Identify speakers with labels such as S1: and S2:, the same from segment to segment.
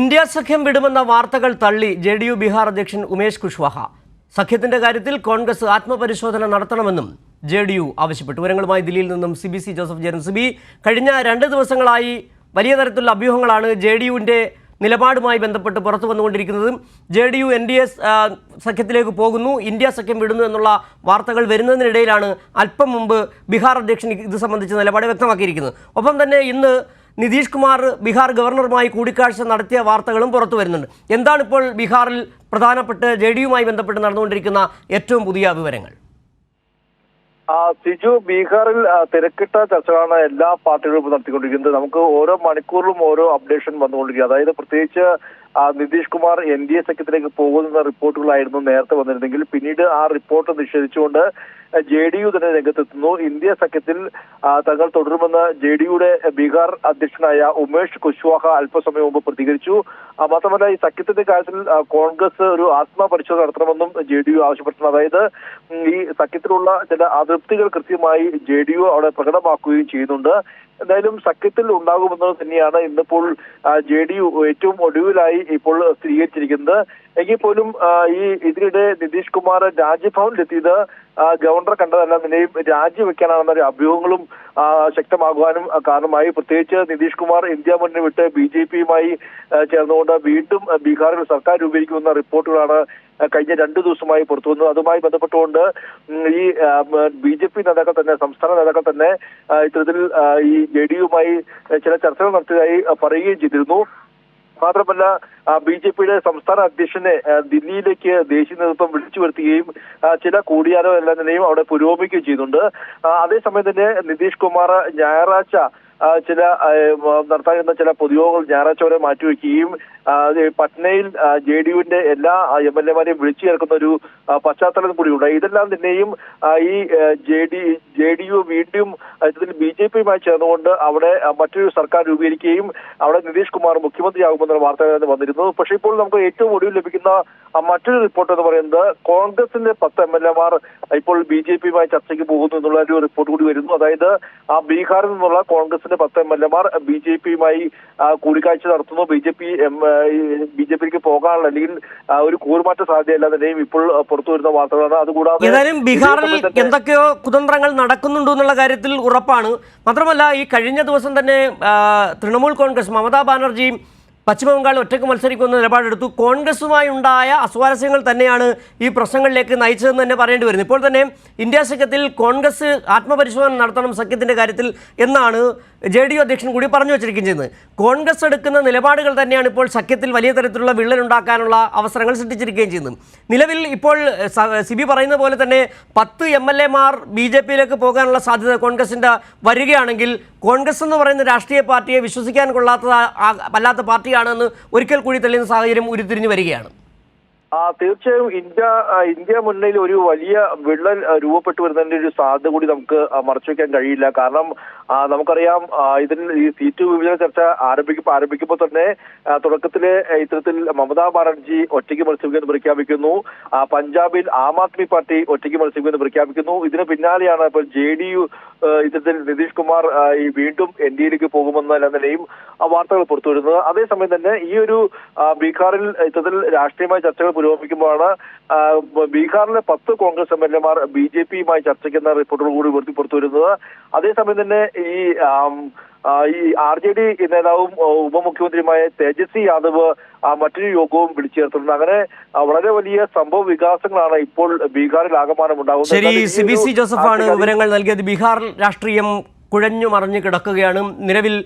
S1: India സഖ്യം വിടുമെന്ന വാർത്തകൾ തള്ളി ജെഡിയു ബീഹാർ അധ്യക്ഷൻ ഉമേഷ് കുശ്വാഹ. സഖ്യത്തിന്റെ കാര്യത്തിൽ കോൺഗ്രസ് ആത്മപരിശോധന നടത്തണമെന്നും ജെഡിയു ആവശ്യപ്പെട്ടു. വിവരങ്ങളുമായി ദില്ലിയിൽ നിന്നും സിബി ജോസഫ് ചേരുന്നു. സിബി, കഴിഞ്ഞ 2 ദിവസങ്ങളായി വലിയ തരത്തിലുള്ള അഭ്യൂഹങ്ങളാണ് ജെഡിയുവിന്റെ നിലപാടുമായി ബന്ധപ്പെട്ട് പുറത്തു വന്നുകൊണ്ടിരിക്കുന്നത്. ജെഡിയു NDA സഖ്യത്തിലേക്ക് പോകുന്നു, ഇന്ത്യ സഖ്യം വിടുന്നു എന്നുള്ള വാർത്തകൾ വരുന്നതിനിടയിലാണ് അല്പം മുമ്പ് ബീഹാർ അധ്യക്ഷൻ ഇത് സംബന്ധിച്ച നിലപാട് വ്യക്തമാക്കിയിരിക്കുന്നത്. ഒപ്പം തന്നെ ഇന്ന് നിതീഷ് കുമാർ ബീഹാർ ഗവർണറുമായി കൂടിക്കാഴ്ച നടത്തിയ വാർത്തകളും പുറത്തു വരുന്നുണ്ട്. എന്താണിപ്പോൾ ബീഹാറിൽ പ്രധാനപ്പെട്ട് ജെഡിയുമായി ബന്ധപ്പെട്ട് നടന്നുകൊണ്ടിരിക്കുന്ന ഏറ്റവും പുതിയ വിവരങ്ങൾ?
S2: സിജു, ബീഹാറിൽ തിരക്കിട്ട ചർച്ചകളാണ് എല്ലാ പാർട്ടികളും നടത്തിക്കൊണ്ടിരിക്കുന്നത്. നമുക്ക് ഓരോ മണിക്കൂറിലും ഓരോ അപ്ഡേഷൻ വന്നുകൊണ്ടിരിക്കുക. അതായത് പ്രത്യേകിച്ച് നിതീഷ് കുമാർ NDA സഖ്യത്തിലേക്ക് പോകുന്ന റിപ്പോർട്ടുകളായിരുന്നു നേരത്തെ വന്നിരുന്നെങ്കിൽ പിന്നീട് ആ റിപ്പോർട്ട് നിഷേധിച്ചുകൊണ്ട് JDU തന്നെ രംഗത്തെത്തുന്നു. ഇന്ത്യ സഖ്യത്തിൽ തങ്ങൾ തുടരുമെന്ന് JDUയുടെ ബീഹാർ അധ്യക്ഷനായ ഉമേഷ് കുശ്വാഹ അല്പസമയം മുമ്പ് പ്രതികരിച്ചു. മാത്രമല്ല ഈ സഖ്യത്തിന്റെ കാര്യത്തിൽ കോൺഗ്രസ് ഒരു ആത്മപരിശോധന നടത്തണമെന്നും JDU ആവശ്യപ്പെട്ടു. അതായത് ഈ സഖ്യത്തിലുള്ള ചില അതൃപ്തികൾ കൃത്യമായി JDU അവിടെ പ്രകടമാക്കുകയും ചെയ്യുന്നുണ്ട്. എന്തായാലും സഖ്യത്തിൽ ഉണ്ടാകുമെന്നത് തന്നെയാണ് ഇന്നിപ്പോൾ JDU ഏറ്റവും ഒടുവിലായി ഇപ്പോൾ സ്ഥിരീകരിച്ചിരിക്കുന്നത്. എങ്കിൽ പോലും ഇതിനിടെ നിതീഷ് കുമാർ രാജ്ഭവനിലെത്തിയത് ഗവർണറെ കണ്ടതല്ല, നിലയും രാജിവെക്കാനാണെന്ന അഭ്യൂഹങ്ങളും ശക്തമാകുവാനും കാരണമായി. പ്രത്യേകിച്ച് നിതീഷ് കുമാർ ഇന്ത്യ മുന്നണി വിട്ട് BJPയുമായി ചേർന്നുകൊണ്ട് വീണ്ടും ബീഹാറിൽ സർക്കാർ രൂപീകരിക്കുമെന്ന റിപ്പോർട്ടുകളാണ് കഴിഞ്ഞ 2 ദിവസമായി പുറത്തു വന്നു. അതുമായി ബന്ധപ്പെട്ടുകൊണ്ട് ഈ BJP നേതാക്കൾ തന്നെ, സംസ്ഥാന നേതാക്കൾ തന്നെ ഇത്തരത്തിൽ ഈ JDUവുമായി ചില ചർച്ചകൾ നടത്തിയതായി പറയുകയും ചെയ്തിരുന്നു. മാത്രമല്ല BJPയുടെ സംസ്ഥാന അധ്യക്ഷനെ ദില്ലിയിലേക്ക് ദേശീയ നേതൃത്വം വിളിച്ചു വരുത്തുകയും ചില കൂടിയാലോചന എല്ലാ നിലയും അവിടെ പുരോഗമിക്കുകയും ചെയ്യുന്നുണ്ട്. അതേസമയം തന്നെ നിതീഷ് കുമാർ ഞായറാഴ്ച ചില നടത്താനിരുന്ന ചില പൊതുയോഗങ്ങൾ ഞായറാഴ്ച വരെ മാറ്റിവെക്കുകയും പട്നയിൽ JDUവിന്റെ എല്ലാ MLAമാരെയും വിളിച്ചു ചേർക്കുന്ന ഒരു പശ്ചാത്തലം കൂടിയുണ്ട്. ഇതെല്ലാം തന്നെയും ഈ JDU വീണ്ടും ഇതിൽ BJPയുമായി ചേർന്നുകൊണ്ട് അവിടെ മറ്റൊരു സർക്കാർ രൂപീകരിക്കുകയും അവിടെ നിതീഷ് കുമാർ മുഖ്യമന്ത്രിയാകുമെന്നുള്ള വാർത്തകൾ വന്നിരുന്നു. പക്ഷേ ഇപ്പോൾ നമുക്ക് ഏറ്റവും ഒടുവിൽ ലഭിക്കുന്ന മറ്റൊരു റിപ്പോർട്ട് എന്ന് പറയുന്നത് കോൺഗ്രസിന്റെ 10 MLAമാർ ഇപ്പോൾ BJPയുമായി ചർച്ചയ്ക്ക് പോകുന്നു എന്നുള്ള ഒരു റിപ്പോർട്ട് കൂടി വരുന്നു. അതായത് ബീഹാറിൽ നിന്നുള്ള കോൺഗ്രസിന്റെ 10 MLAമാർ BJPയുമായി കൂടിക്കാഴ്ച നടത്തുന്നു. BJPയിലേക്ക് പോകാനുള്ള അല്ലെങ്കിൽ ഒരു കൂറുമാറ്റ സാധ്യതയല്ലാതെയും ഇപ്പോൾ പുറത്തു വരുന്ന വാർത്തകളാണ്. അതുകൂടാതെ
S1: ഏതായാലും ബീഹാറിൽ എന്തൊക്കെയോ കുതന്ത്രങ്ങൾ നടക്കുന്നുണ്ടോ എന്നുള്ള കാര്യത്തിൽ ഉറപ്പാണ്. മാത്രമല്ല ഈ കഴിഞ്ഞ ദിവസം തന്നെ തൃണമൂൽ കോൺഗ്രസ് മമതാ ബാനർജി പശ്ചിമബംഗാൾ ഒറ്റയ്ക്ക് മത്സരിക്കുന്ന നിലപാടെടുത്തു. കോൺഗ്രസുമായി ഉണ്ടായ അസ്വാരസ്യങ്ങൾ തന്നെയാണ് ഈ പ്രശ്നങ്ങളിലേക്ക് നയിച്ചതെന്ന് തന്നെ പറയേണ്ടി വരുന്നു. ഇപ്പോൾ തന്നെ ഇന്ത്യ സഖ്യത്തിൽ കോൺഗ്രസ് ആത്മപരിശോധന നടത്തണം സഖ്യത്തിൻ്റെ കാര്യത്തിൽ എന്നാണ് JDU അധ്യക്ഷൻ കൂടി പറഞ്ഞു വച്ചിരിക്കുകയും ചെയ്യുന്നത്. കോൺഗ്രസ് എടുക്കുന്ന നിലപാടുകൾ തന്നെയാണ് ഇപ്പോൾ സഖ്യത്തിൽ വലിയ തരത്തിലുള്ള വിള്ളലുണ്ടാക്കാനുള്ള അവസരങ്ങൾ സൃഷ്ടിച്ചിരിക്കുകയും ചെയ്യുന്നത്. നിലവിൽ ഇപ്പോൾ സിബി പറയുന്ന പോലെ തന്നെ 10 MLAമാർ BJPയിലേക്ക് പോകാനുള്ള സാധ്യത കോൺഗ്രസിൻ്റെ വരികയാണെങ്കിൽ കോൺഗ്രസ് എന്ന് പറയുന്ന രാഷ്ട്രീയ പാർട്ടിയെ വിശ്വസിക്കാൻ കൊള്ളാത്ത പാർട്ടിയാണെന്ന് ഒരിക്കൽ കൂടി തെളിയുന്ന സാഹചര്യം ഉരുത്തിരിഞ്ഞു വരികയാണ്.
S2: തീർച്ചയായും ഇന്ത്യ മുന്നണിയിൽ ഒരു വലിയ വിള്ളൽ രൂപപ്പെട്ടു വരുന്നതിന്റെ ഒരു സാധ്യത കൂടി നമുക്ക് മറച്ചുവെക്കാൻ കഴിയില്ല. കാരണം നമുക്കറിയാം ഇതിൽ ഈ സീറ്റ് വിഭജന ചർച്ച ആരംഭിക്കുമ്പോൾ തന്നെ തുടക്കത്തില് ഇത്തരത്തിൽ മമതാ ബാനർജി ഒറ്റയ്ക്ക് മത്സരിക്കുമെന്ന് പ്രഖ്യാപിക്കുന്നു. പഞ്ചാബിൽ ആം ആദ്മി പാർട്ടി ഒറ്റയ്ക്ക് മത്സരിക്കുമെന്ന് പ്രഖ്യാപിക്കുന്നു. ഇതിന് പിന്നാലെയാണ് ഇപ്പോൾ JDU ഇത്തരത്തിൽ നിതീഷ് കുമാർ വീണ്ടും NDAയിലേക്ക് പോകുമെന്ന എല്ലാ നിലയും വാർത്തകൾ പുറത്തു വരുന്നത്. അതേസമയം തന്നെ ഈ ഒരു ബീഹാറിൽ ഇത്തരത്തിൽ രാഷ്ട്രീയമായ ചർച്ചകൾ പുരോഗമിക്കുമ്പോഴാണ് ബീഹാറിലെ 10 കോൺഗ്രസ് MLAമാർ BJPയുമായി ചർച്ചയ്ക്കുന്ന റിപ്പോർട്ടുകൾ കൂടി പുറത്തു വരുന്നത്. അതേസമയം തന്നെ ഈ RJD നേതാവും ഉപമുഖ്യമന്ത്രിയുമായ തേജസ്വി യാദവ് മറ്റൊരു യോഗവും വിളിച്ചു ചേർത്തിട്ടുണ്ട്. അങ്ങനെ വളരെ വലിയ സംഭവ വികാസങ്ങളാണ് ഇപ്പോൾ ബീഹാറിൽ ആകമാനം ഉണ്ടാകുന്നത്.
S1: ശരി, സിബി ജോസഫാണ് വിവരങ്ങൾ നൽകിയത്. ബീഹാർ രാഷ്ട്രീയം കുഴഞ്ഞു മറിഞ്ഞു കിടക്കുകയാണ്. നിലവിൽ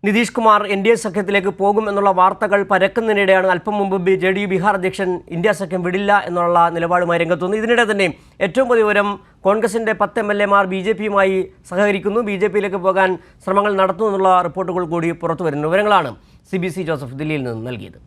S1: നിതീഷ് കുമാർ NDA സഖ്യത്തിലേക്ക് പോകും എന്നുള്ള വാർത്തകൾ പരക്കുന്നതിനിടെയാണ് അല്പം മുമ്പ് JDU ബീഹാർ അധ്യക്ഷൻ ഇന്ത്യ സഖ്യം വിടില്ല എന്നുള്ള നിലപാടുമായി രംഗത്തുവന്നു. ഇതിനിടെ തന്നെ ഏറ്റവും പുതിയ വിവരം കോൺഗ്രസിൻ്റെ 10 MLAമാർ BJPയുമായി സഹകരിക്കുന്നു, BJPയിലേക്ക് പോകാൻ ശ്രമങ്ങൾ നടത്തുന്നു എന്നുള്ള റിപ്പോർട്ടുകൾ കൂടി പുറത്തു വരുന്നു. വിവരങ്ങളാണ് സിബി ജോസഫ് ദില്ലിയിൽ നിന്ന് നൽകിയത്.